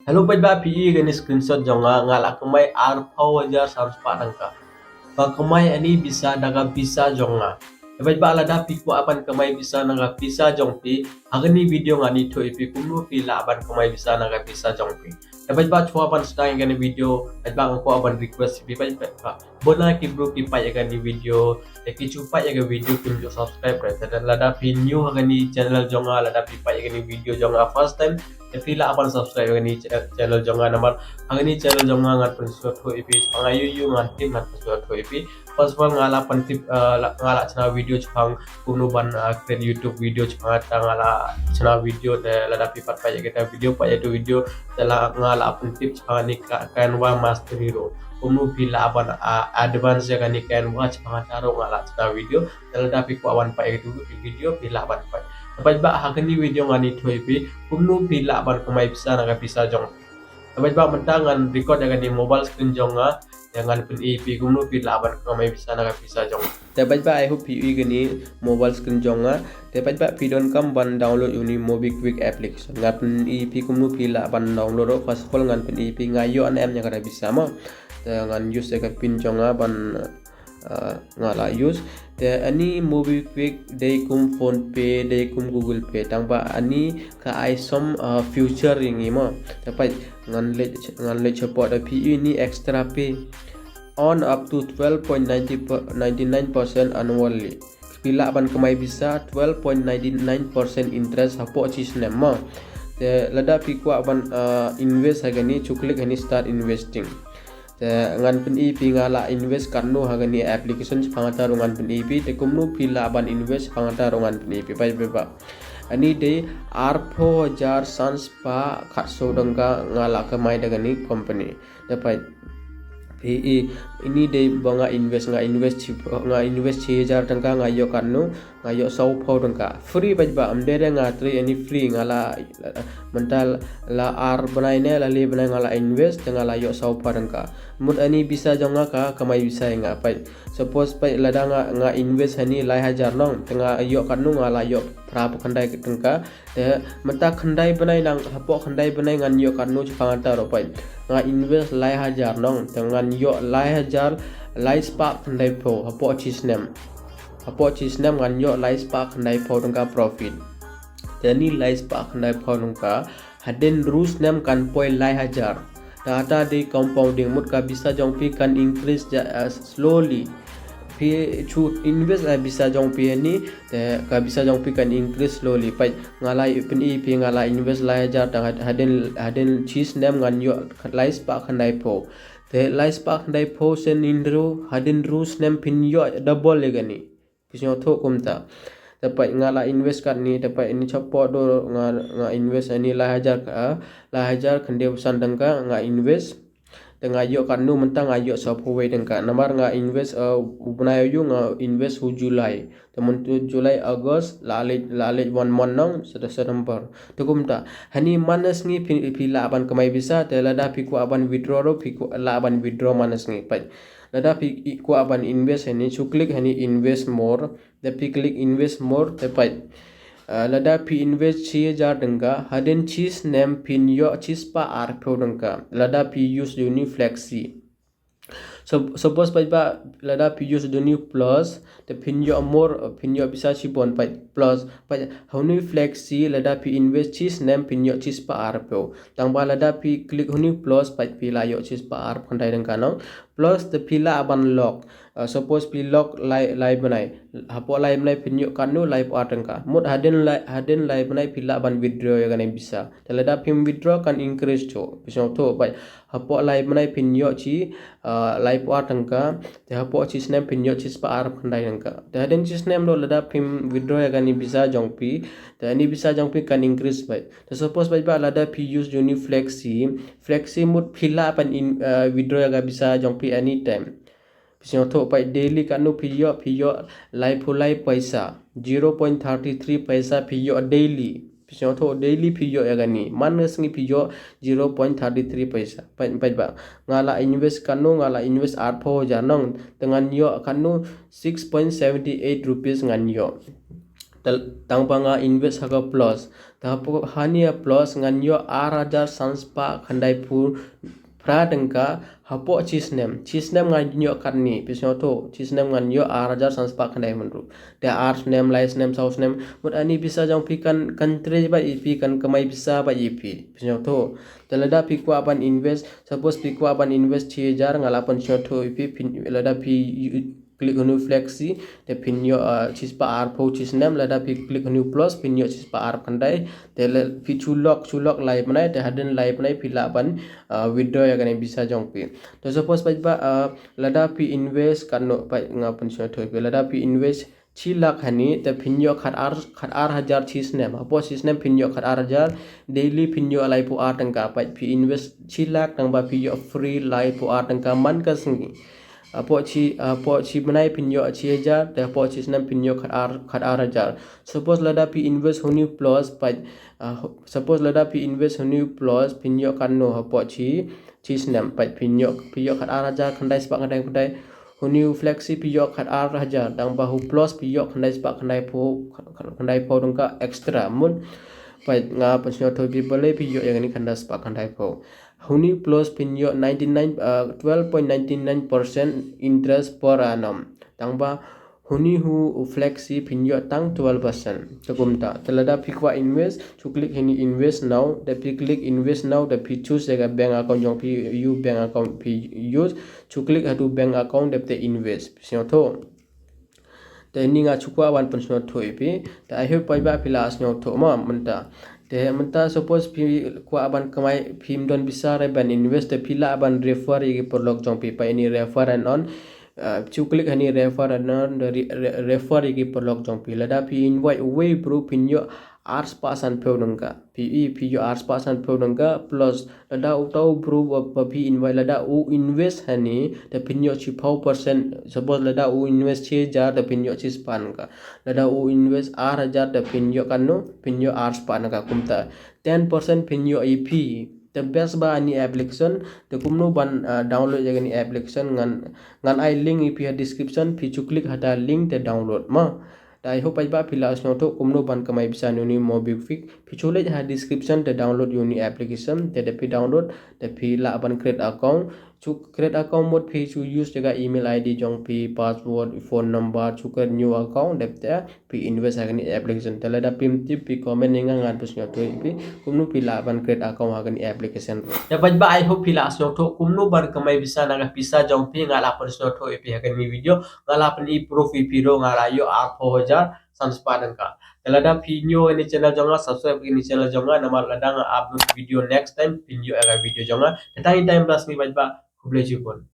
Hello baik ba PE gani screenshot jonga ngala kumai arpau wajar sarus padangka. Ba kumai ani bisa daga bisa jonga. Baik ba alada piku apan kumai bisa naga bisa jongpi. Agani video ngani to ipi kumnu pila apan kumai bisa naga bisa jongpi. Baik ba chua apan sedang gani video. Baik ba ngko apan request ipi baik ba. Bona ki bro ki pa gani video. Ki chupa ya video kim jo subscribe reta dan lada pi new gani channel jonga lada pi pa gani video jonga first time. Pila apan subscribe gani channel jonga namar angani channel jonga ngat pensuat ho ipi pangayu yu ngat tim ngat pensuat ho ipi pas bal ngala pentip ngala chana video chang Kumno Ban kren YouTube video chang ta ngala chana video de lada pi pat pa kita video pa itu video tela ngala pentip chang ni Canva Master Hero Kumno pila apan advance ya gani Canva chang taro ngala chana video tela da pi ko awan pa itu video pila apan pa Baik ba hakani video ngani thoipi kumnu pila ban kumai bisa naga bisa jong. Baik ba mentangan record dengan di mobile screen jonga dengan pin EP kumnu pila ban kumai bisa naga bisa jong. Baik ba I hope you gani mobile screen jonga. Baik ba pidon kam ban download uni Mobi Quick application. Ngan pin EP kumnu pila ban download first of all ngan pin EP ngayo an em nya kada bisa mo. Dengan use dengan pin jonga ban ngala use te ani Mobi Quick day kum phone pay day kum Google Pay tangba ani ka isom future ringi mo tapai ngan le support a PE ni extra pay on up to 12.99% annually pila ban kamai bisa 12.99% interest hapo chis nem mo te lada pi kwa ban invest hagani chuklik hani start investing ngan pen EP ngala invest karno hagani application pangata rongan pen EP te kumnu pila ban invest pangata rongan pen EP pai beba ani de arpho jar sans pa khatso dangka ngala kamai dagani company dapat PE ini de banga invest nga invest 6000 tangka ngayo karno ngayo 100 tangka free bajba amdere nga tri ani free ngala mental la ar banaine la le banai ngala invest ngala yo 100 tangka mud ani bisa jonga ka kamai bisa nga pai suppose pai lada nga invest hani lai hajar nong tengah yo karno ngala yo prap khandai tangka te mata khandai banai nang hapo khandai banai ngan yo karno chpangata ro pai nga invest lai hajar nong tengan yo lai hajar lai spark khandai po hapo chisnem ngan yo lai spark khandai po tangka profit tani lai spark khandai po tangka haden rus nem kan poi lai hajar data de compounding mut ka bisa jong pi kan increase slowly pi chu invest bisa jong pi ni te ka bisa jong pi kan increase slowly pai ngalai pen EP ngala invest lai hajar tang haden cheese nem ngan yo lai spark khandai po te lai spark khandai po sen indro haden rus nem pin yo double le gani pisyo tho kumta dapat ngala invest kat ni dapat ini support do nga invest ani lai hajar khande usan dangka nga invest tengah yo kanu mentang ayo software dengka namar nga invest ubnayo yu nga invest hu Julai temen tu Julai Agust lale 1 month nong September tukum ta hani manas ngi pila aban kamai bisa telada piku aban withdraw ro piku la aban withdraw manas ngi pai lada piku aban invest hani chuklik hani invest more the klik invest more te pai lada pi invest 6000 dengka haden cheese name pin yo cheese pa arpo dengka lada pi use uni flexi suppose pa lada pi use uni plus the pin yo more pin yo bisa chibon pa plus pa huni flexi lada pi invest cheese name pin yo cheese pa arpo tangba lada pi klik huni plus pa pila yo cheese pa arp khandai dengka no plus the pila aban lock suppose pi lock lai banai hapo lai banai pinyo kanu lai po atengka mut haden lai banai pila ban withdraw ya ganai bisa telada pim withdraw kan increase cho pisong to bai hapo lai banai pinyo chi lai po atengka te hapo chi snap pinyo chi spa arp khandai dengka te haden chi snap lo lada pim withdraw ya ganai bisa jongpi te ani bisa jongpi kan increase bai te suppose bai ba lada pi use uni flexi mut pila pan withdraw ya ga bisa jongpi anytime pisong tho pai daily kanu piyo lai phulai paisa 0.33 paisa piyo daily pisong tho daily piyo ya gani manas ngi piyo 0.33 paisa pai ba ngala invest 8,000 nong dengan yo kanu 6.78 rupees ngan yo Tanpa nga invest haga plus tapo hania plus nganyo arajar sanspa khandai pu pradengka hapo chisnem nganyo karni pisno to chisnem nganyo arajar sanspa khandai menru de ars nem lais nem saus nem mut ani bisa jong pikan country ba ipi kan kamai bisa ba ipi pisno to telada pikwa ban invest suppose pikwa ban invest 6000 ngalapan to ipi lada pi klik menu flexi te pinyo chispa arpo chisnem lada pi klik menu plus pinyo chispa arp kandai te pi chulok live manai te hadin live manai pila ban withdraw ya kan bisa jong pi to suppose pa lada pi invest kan no pa ngapan syo thoi pe lada pi invest 6 lakh hani te pinyo khat ar hajar chisnem apo chisnem pinyo khat ar hajar daily pinyo alai pu ar tangka pa pi invest 6 lakh tang ba pi free live pu ar tangka man ka singi apo chi menai pinyo 6000 te apo chi senam pinyo khat ar hajar suppose lada pi invest honi plus pa suppose lada pi invest honi plus pinyo kanno apo chi senam pa pinyo khat ar hajar khandai spa khandai honi flexi pinyo khat ar hajar dang bahu plus pinyo khandai spa khandai po dongka extra mun pa nga pasyo thoi pi bale pinyo yang ni khandai spa khandai po Huni plus pinyo 12.99% interest per annum. Tangba huni hu flexi pinyo tang 12%. Takumta. Telada pikwa invest. To click hini invest now. The click invest now. The pi choose the bank account jong pi you bank account pi use. To click hatu bank account the invest. Pisyo to. The ini nga chukwa wan pensyo to ipi. The I hope pai ba pila asnyo to ma menta. Te menta suppose pi kwa aban kamai phim don bisa ban invest pila aban refer igi perlok jong pi pa ini refer and on click hani refer and on refer igi perlok jong pi lada pi invite way pro pinyo ars pasan peunangka pi yo ars pasan peunangka plus lada utau bro pi invite lada u invest hani the pinyo chi 4% suppose lada u invest 6000 the pinyo chi span ka lada u invest 8000 the pinyo kanno pinyo ars span ka kumta 10% pinyo ip the best ba ani application the kumno ban download jaga ni application ngan I link ip description pi chu click hata link the download ma I hope ba pila asno to kumno ban kamai bisa ni mo big fix pi chole ha description the download uni application the pi download the pi la ban create account chu create account mode pi chu use jaga email id jong pi password phone number chu create new account the pi invest agani application tela da pim tip pi comment ninga ngan pusnya to pi kumno pi la ban create account agani application ya ba I hope pila asno to kumno ban kamai bisa naga pisa jong pi ngala pusnya to pi agani video ngala pi proof pi ro ngala yo a Sanspadan ka. Telada pinyo ini channel jonga subscribe ini channel jonga nama ladang upload video next time pinyo aga video jonga. Kita time plus ni bajba kuble jipon.